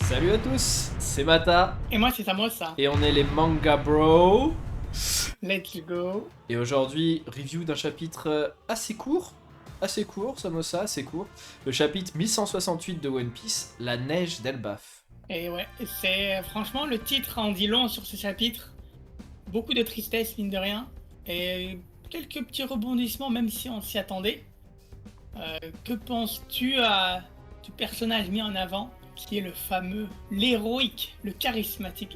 Salut à tous, c'est Mata Et moi, c'est Samosa. et on est les Manga Bros. Let's go. Et aujourd'hui, review d'un chapitre assez court, Samosa, assez court. Le chapitre 1168 de One Piece, La neige d'Elbaf. Et ouais, c'est franchement le titre en dit long sur ce chapitre. Beaucoup de tristesse, mine de rien. Et quelques petits rebondissements, même si on s'y attendait. Que penses-tu du personnage mis en avant, qui est le fameux, l'héroïque, le charismatique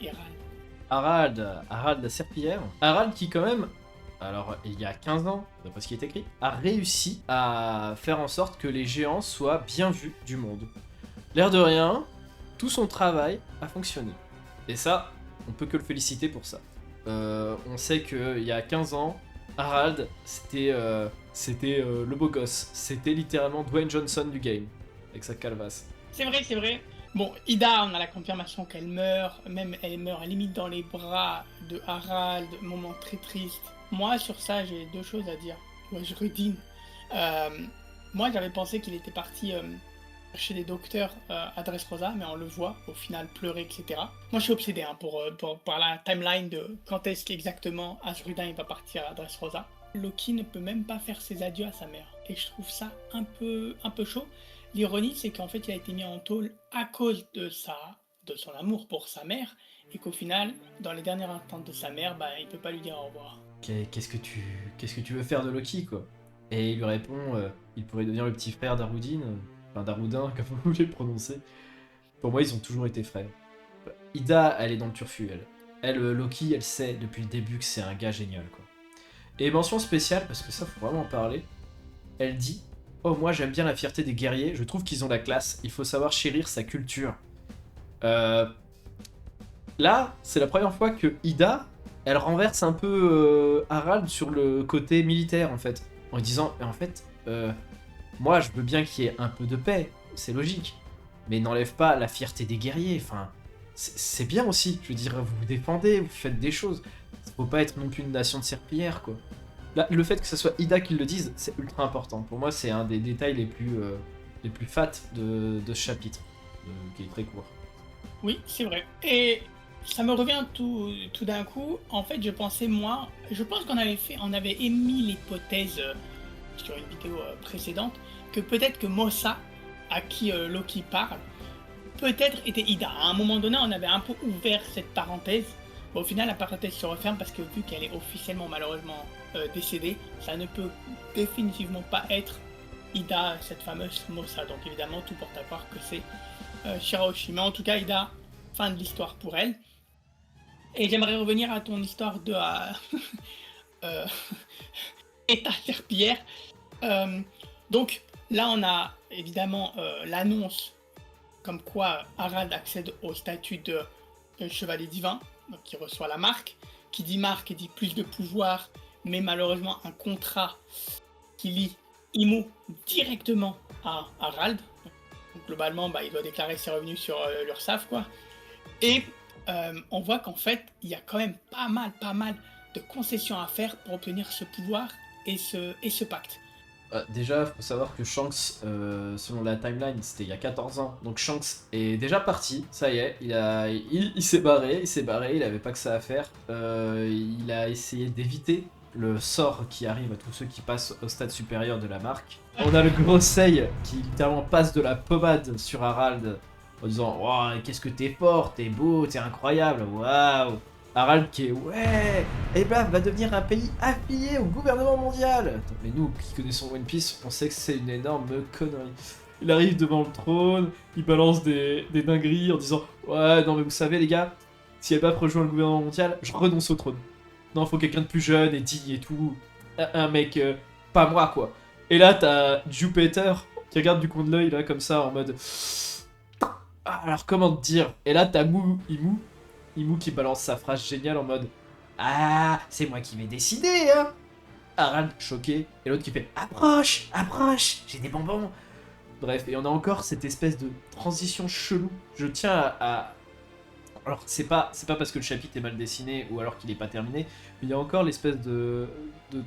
Harald la serpillière. Harald qui quand même, alors il y a 15 ans, d'après ce qui est écrit, a réussi à faire en sorte que les géants soient bien vus du monde. L'air de rien, tout son travail a fonctionné. Et ça, on peut que le féliciter pour ça. On sait qu'il y a 15 ans, Harald, c'était le beau gosse. C'était littéralement Dwayne Johnson du game, avec sa calvasse. C'est vrai, c'est vrai. Bon, Ida, on a la confirmation qu'elle meurt, même elle meurt limite dans les bras de Harald, moment très triste. Moi, sur ça, j'ai deux choses à dire. Ouais, je redine. Euh, Moi, j'avais pensé qu'il était parti chez des docteurs à Dressrosa, mais on le voit au final pleurer, etc. Moi, je suis obsédé hein, par la timeline de quand est-ce qu'exactement Azrudin il va partir à Dressrosa. Loki ne peut même pas faire ses adieux à sa mère. Et je trouve ça un peu chaud. L'ironie, c'est qu'en fait, il a été mis en tôle à cause de son amour pour sa mère, et qu'au final, dans les derniers instants de sa mère, bah, il peut pas lui dire au revoir. Qu'est-ce que tu veux faire de Loki, quoi? Et il lui répond, il pourrait devenir le petit frère d'Arudin, enfin d'Arudin, comme vous voulez le prononcer. Pour moi, ils ont toujours été frères. Ida, elle est dans le turfu, elle. Elle, Loki, elle sait depuis le début que c'est un gars génial, quoi. Et mention spéciale, parce que ça, faut vraiment en parler, elle dit: Oh, moi j'aime bien la fierté des guerriers, je trouve qu'ils ont la classe, il faut savoir chérir sa culture. Euh, Là, c'est la première fois que Ida, elle renverse un peu Harald sur le côté militaire, en fait. En disant, en fait, moi je veux bien qu'il y ait un peu de paix, c'est logique. Mais n'enlève pas la fierté des guerriers, enfin, c'est bien aussi. Je veux dire, vous vous défendez, vous faites des choses. Faut pas être non plus une nation de serpillières, quoi. Là, le fait que ce soit Ida qui le dise, c'est ultra important. Pour moi, c'est un des détails les plus fat de ce chapitre, qui est très court. Oui, c'est vrai. Et ça me revient tout d'un coup. En fait, je pense on avait émis l'hypothèse sur une vidéo précédente que peut-être que Mossa, à qui Loki parle, peut-être était Ida. À un moment donné, on avait un peu ouvert cette parenthèse. Bon, au final, la parenthèse se referme parce que vu qu'elle est officiellement malheureusement décédée, ça ne peut définitivement pas être Ida, cette fameuse Mossa. Donc évidemment, tout porte à croire que c'est Shirahoshi. Mais en tout cas, Ida, fin de l'histoire pour elle. Et j'aimerais revenir à ton histoire de euh, État Serpillière. Donc là, on a évidemment l'annonce comme quoi Harald accède au statut de chevalier divin, donc il reçoit la marque. Qui dit marque dit plus de pouvoir, mais malheureusement un contrat qui lie Imo directement à Harald. Donc globalement, bah, il doit déclarer ses revenus sur l'URSSAF, quoi. Et on voit qu'en fait, il y a quand même pas mal de concessions à faire pour obtenir ce pouvoir et ce pacte. Déjà, faut savoir que Shanks, selon la timeline, c'était il y a 14 ans. Donc Shanks est déjà parti, ça y est, il s'est barré, il avait pas que ça à faire. Il a essayé d'éviter le sort qui arrive à tous ceux qui passent au stade supérieur de la marque. On a le gros Sei qui littéralement passe de la pommade sur Harald en disant: Wow, qu'est-ce que t'es fort, t'es beau, t'es incroyable, waouh! Harald qui est: Ouais, Elbaf va devenir un pays affilié au gouvernement mondial. Attends, mais nous qui connaissons One Piece, on sait que c'est une énorme connerie. Il arrive devant le trône, il balance des dingueries en disant: Ouais, non mais vous savez les gars, si Elbaf rejoint le gouvernement mondial, je renonce au trône. Non, faut quelqu'un de plus jeune et digne et tout. Un mec, pas moi quoi. Et là t'as Jupiter qui regarde du coin de l'œil là comme ça en mode: Ah, alors comment te dire? Et là t'as Imu qui balance sa phrase géniale en mode: Ah, c'est moi qui vais décider, hein. Harald choqué, et l'autre qui fait: Approche, approche, j'ai des bonbons. Bref, et on a encore cette espèce de transition chelou. Je tiens Alors, c'est pas parce que le chapitre est mal dessiné ou alors qu'il est pas terminé, mais il y a encore l'espèce de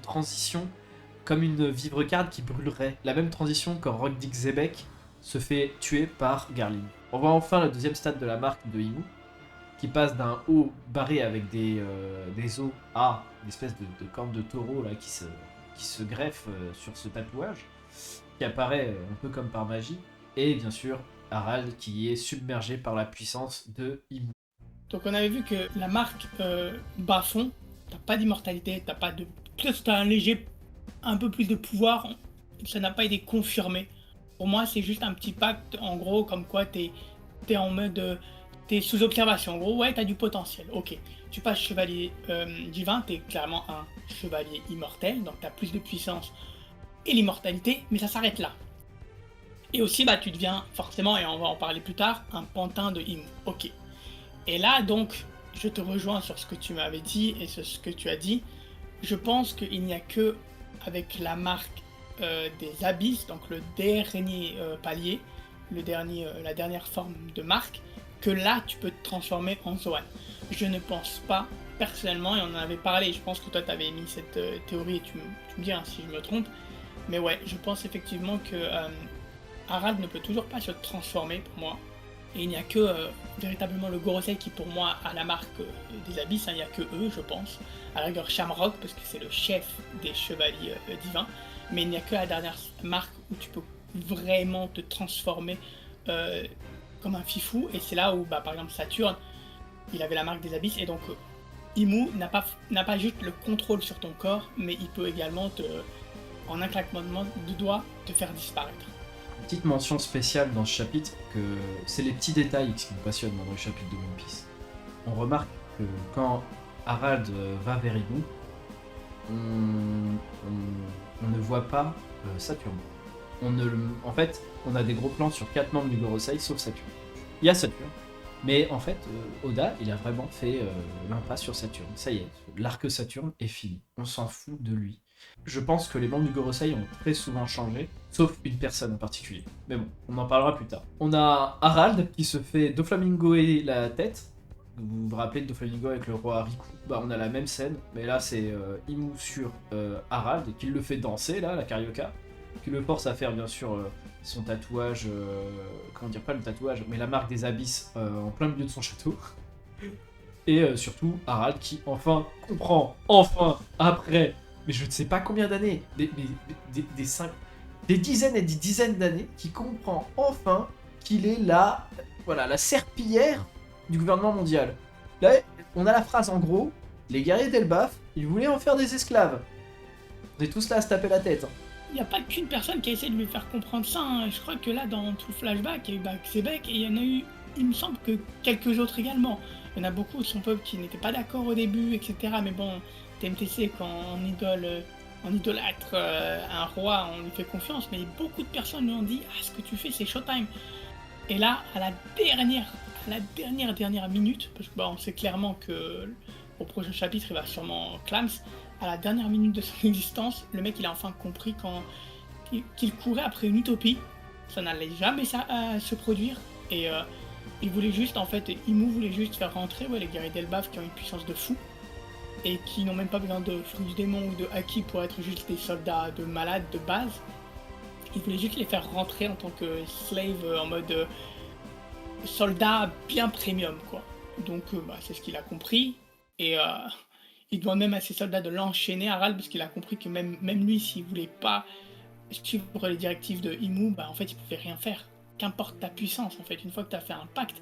transition comme une vibrecarde qui brûlerait. La même transition quand Rock Dick Zebek se fait tuer par Garlin. On voit enfin le deuxième stade de la marque de Imu, qui passe d'un haut barré avec des os à une espèce de corne de taureau là, qui se greffe sur ce tatouage, qui apparaît un peu comme par magie, et bien sûr Harald qui est submergé par la puissance de Imu. Donc on avait vu que la marque bas fond, t'as pas d'immortalité, t'as pas de... Peut-être t'as un peu plus de pouvoir, ça n'a pas été confirmé. Pour moi c'est juste un petit pacte, en gros, comme quoi t'es en mode... t'es sous observation, en gros, ouais t'as du potentiel, ok. Tu passes chevalier divin, t'es clairement un chevalier immortel, donc t'as plus de puissance et l'immortalité, mais ça s'arrête là. Et aussi, bah, tu deviens forcément, et on va en parler plus tard, un pantin de Imu. Ok. Et là, donc, je te rejoins sur ce que tu m'avais dit et sur ce que tu as dit. Je pense qu'il n'y a que avec la marque des abysses, donc le dernier palier, la dernière forme de marque, que là, tu peux te transformer en Zoan. Je ne pense pas, personnellement, et on en avait parlé, je pense que toi, tu avais émis cette théorie, et tu me dis hein, si je me trompe, mais ouais, je pense effectivement que Harald ne peut toujours pas se transformer pour moi. Et il n'y a que véritablement le Gorosei qui pour moi a la marque des abysses, hein, il n'y a que eux je pense. À la rigueur Shamrock parce que c'est le chef des chevaliers divins. Mais il n'y a que la dernière marque où tu peux vraiment te transformer comme un fifou. Et c'est là où bah, par exemple Saturne, il avait la marque des abysses. Et donc Imu n'a pas juste le contrôle sur ton corps, mais il peut également en un claquement de doigts te faire disparaître. Petite mention spéciale dans ce chapitre, que c'est les petits détails qui me passionnent dans le chapitre de One Piece. On remarque que quand Harald va vers Imu, on ne voit pas Saturne. En fait, on a des gros plans sur 4 membres du Gorosei, sauf Saturne. Il y a Saturne, mais en fait, Oda, il a vraiment fait l'impasse sur Saturne. Ça y est, l'arc Saturne est fini. On s'en fout de lui. Je pense que les membres du Gorosei ont très souvent changé, sauf une personne en particulier. Mais bon, on en parlera plus tard. On a Harald qui se fait Doflamingoer la tête. Vous vous rappelez de Doflamingo avec le roi Riku? Bah on a la même scène, mais là c'est Imu sur Harald qui le fait danser là, la carioca, qui le force à faire bien sûr son tatouage, comment dire, pas le tatouage, mais la marque des abysses en plein milieu de son château. Et surtout Harald qui enfin comprend, après, mais je ne sais pas combien d'années, des dizaines et des dizaines d'années, qui comprend enfin qu'il est là, voilà, la serpillière du gouvernement mondial. Là, on a la phrase en gros, les guerriers d'Elbaf, ils voulaient en faire des esclaves. On est tous là à se taper la tête. Il n'y a pas qu'une personne qui a essayé de lui faire comprendre ça. Hein. Je crois que là, dans tout le flashback, il y a eu Xebec et il y en a eu, il me semble, que quelques autres également. Il y en a beaucoup de son peuple qui n'étaient pas d'accord au début, etc. Mais bon, TMTC, quand on idolâtre un roi, on lui fait confiance. Mais beaucoup de personnes lui ont dit « Ah, ce que tu fais, c'est Showtime ». Et là, à la dernière minute, parce que bah, on sait clairement que au prochain chapitre, il va sûrement Clams, à la dernière minute de son existence, le mec il a enfin compris qu'il courait après une utopie, ça n'allait jamais se produire, et il voulait juste, en fait, Imu voulait juste faire rentrer les guerriers d'Elbaf qui ont une puissance de fou, et qui n'ont même pas besoin de fruits du démon ou de haki pour être juste des soldats de malades de base. Il voulait juste les faire rentrer en tant que slave, en mode soldat bien premium, quoi. Donc bah, c'est ce qu'il a compris, et il demande même à ses soldats de l'enchaîner, Harald, parce qu'il a compris que même lui, s'il voulait pas suivre les directives de Imu, bah en fait il pouvait rien faire. Qu'importe ta puissance, en fait, une fois que tu as fait un pacte,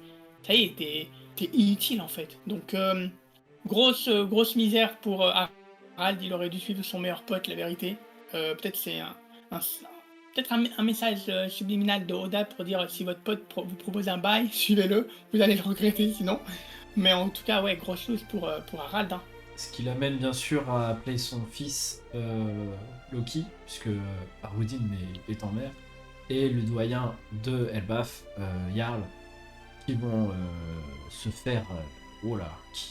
ça y est, t'es inutile en fait. Donc grosse misère pour Harald, il aurait dû suivre son meilleur pote, la vérité. Peut-être c'est peut-être un message subliminal de Oda pour dire si votre pote vous propose un bail, suivez-le, vous allez le regretter sinon. Mais en tout cas, ouais, grosse chose pour Harald. Hein. Ce qui l'amène bien sûr à appeler son fils Loki, puisque Arudin est en mer, et le doyen de Elbaf, Jarl, qui vont se faire...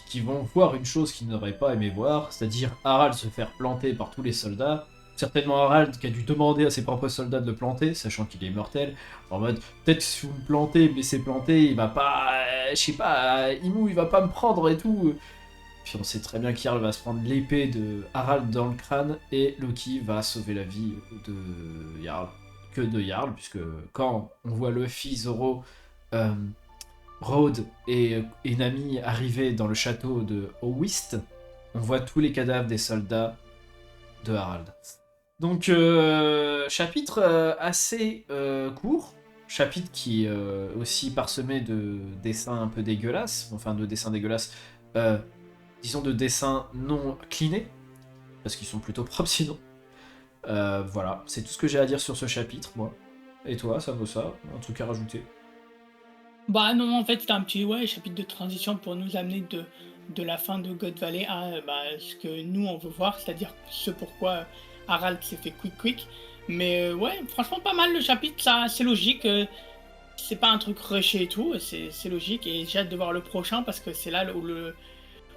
qui vont voir une chose qu'ils n'auraient pas aimé voir, c'est-à-dire Harald se faire planter par tous les soldats. Certainement Harald qui a dû demander à ses propres soldats de le planter, sachant qu'il est immortel, en mode peut-être si vous me plantez, me laissez planter, il va pas, je sais pas, Imu il va pas me prendre et tout. Puis on sait très bien qu'Jarl va se prendre l'épée de Harald dans le crâne et Loki va sauver la vie de Jarl, puisque quand on voit Luffy, Zoro euh, Rhodes et Nami arriver dans le château de Owist, on voit tous les cadavres des soldats de Harald. Donc, chapitre assez court, chapitre qui est aussi parsemé de dessins un peu dégueulasses, enfin de dessins dégueulasses, euh, disons de dessins non clinés, parce qu'ils sont plutôt propres sinon. Voilà, c'est tout ce que j'ai à dire sur ce chapitre, moi. Et toi, ça vaut ça? Un truc à rajouter? Bah non, en fait, c'était un petit chapitre de transition pour nous amener de la fin de God Valley à ce que nous on veut voir, c'est-à-dire ce pourquoi Harald s'est fait quick. Mais ouais, franchement pas mal le chapitre, ça c'est logique. C'est pas un truc rushé et tout, c'est logique et j'ai hâte de voir le prochain parce que c'est là où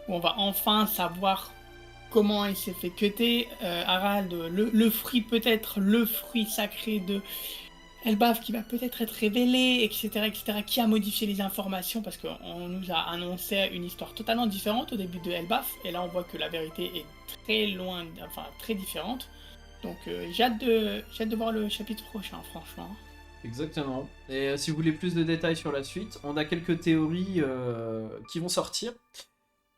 on va enfin savoir comment il s'est fait cutter. Harald, le fruit peut-être, le fruit sacré de Elbaf qui va peut-être être révélé, etc., qui a modifié les informations parce qu'on nous a annoncé une histoire totalement différente au début de Elbaf, et là on voit que la vérité est très loin, enfin très différente. Donc j'ai hâte de voir le chapitre prochain, franchement. Exactement. Et si vous voulez plus de détails sur la suite, on a quelques théories qui vont sortir,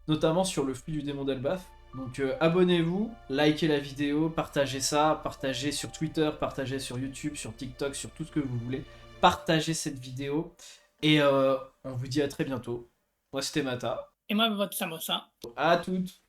notamment sur le flux du démon d'Elbaf. Donc abonnez-vous, likez la vidéo, partagez ça, partagez sur Twitter, partagez sur YouTube, sur TikTok, sur tout ce que vous voulez. Partagez cette vidéo et on vous dit à très bientôt. Moi c'était Mata. Et moi, votre Samosa. À toutes.